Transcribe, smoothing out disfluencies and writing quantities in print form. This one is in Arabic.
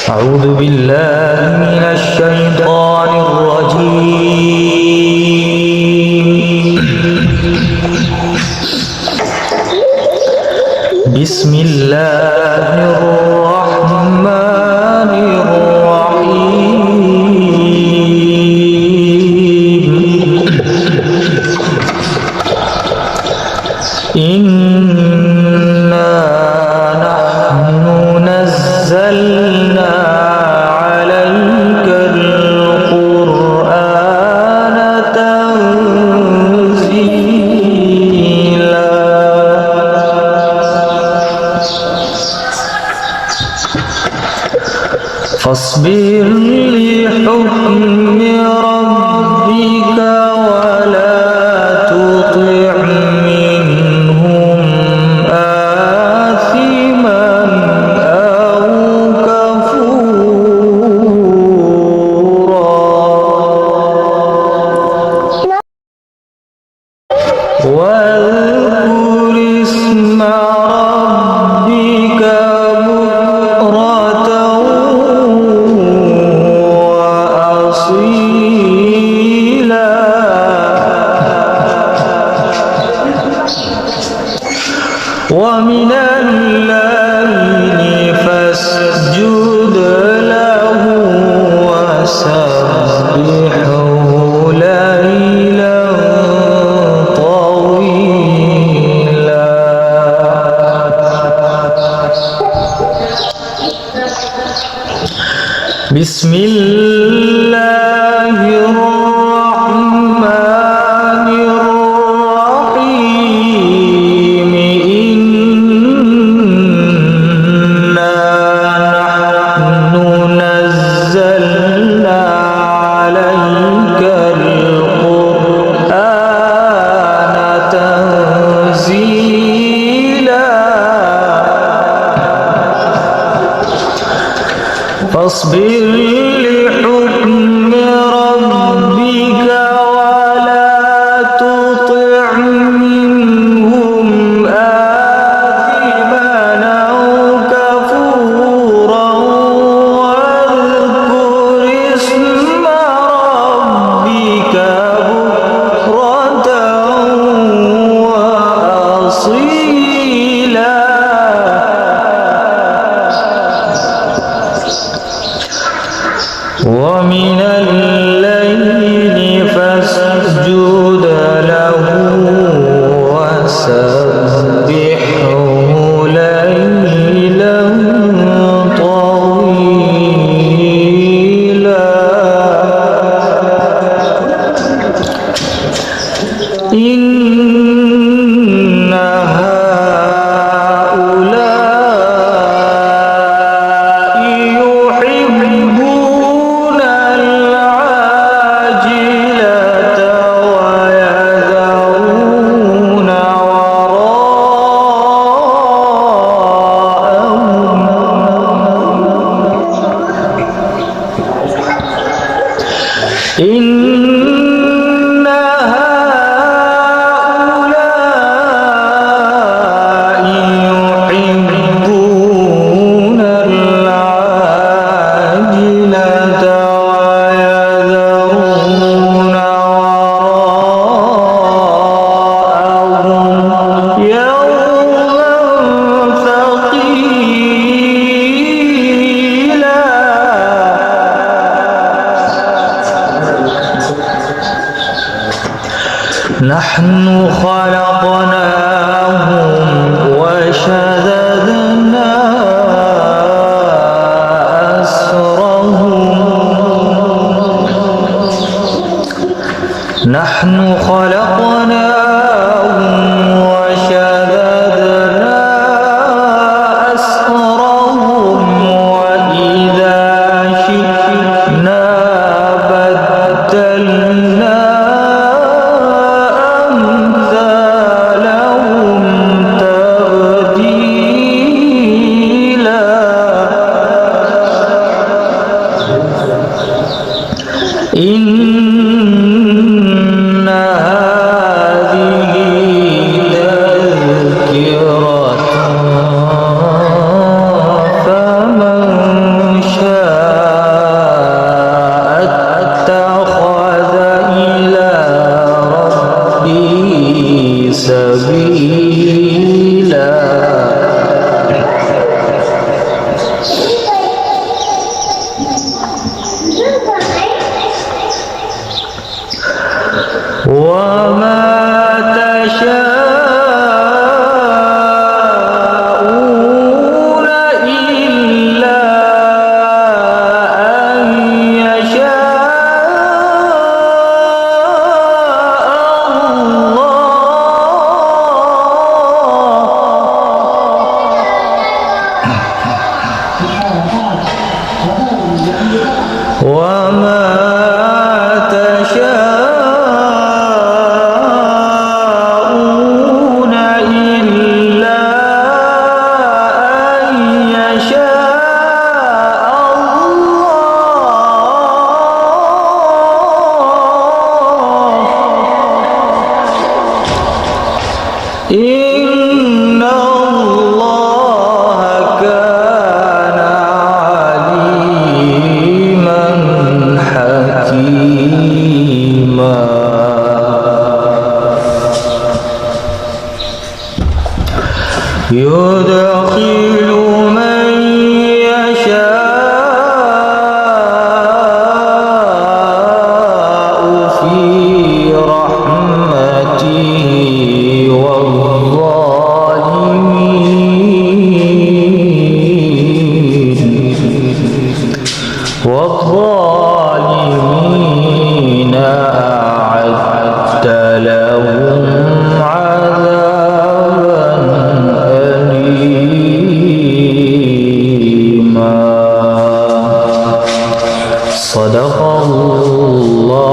أعوذ بالله من الشيطان الرجيم. بسم الله الرحمن الرحيم. إنا نحن نزلنا عليك القرآن تنزيلا. فاصبر لحكم ربك ولا تطع منهم آثما أو كفورا، واذكر اسم ربك بكرة وأصيلا. ومن الليل فاسجد له وسبحه ليلا طويلا. بسم الله الرحمن الرحيم. إنا نحن نزلنا عليك القرآن تنزيلا. فاصبر لحكم ربك ولا تطع منهم آثما أو كفورا، واذكر اسم ربك بكرة وأصيلا. ومن الليل فاسجد له وسبحه ليلا طويلا. إن هؤلاء يحبون العاجلة ويذرون وراءهم. إن هؤلاء يحبون العاجلة ويذرون وراءهم يوما ثقيلا. نحن خلقناهم وشددنا أسرهم. نحن خلقناهم وشددنا أسرهم، وإذا شئنا بدلنا أمثالهم تبديلا. إن هذه تذكرة، فمن شاء وما تشاءون إلا أن يشاء الله وما تشاءون إلا أن يشاء الله إن الله كان عليما حكيما يدخل من يشاء في رحمته والظالمين أعد لهم عذابا أليما صدق الله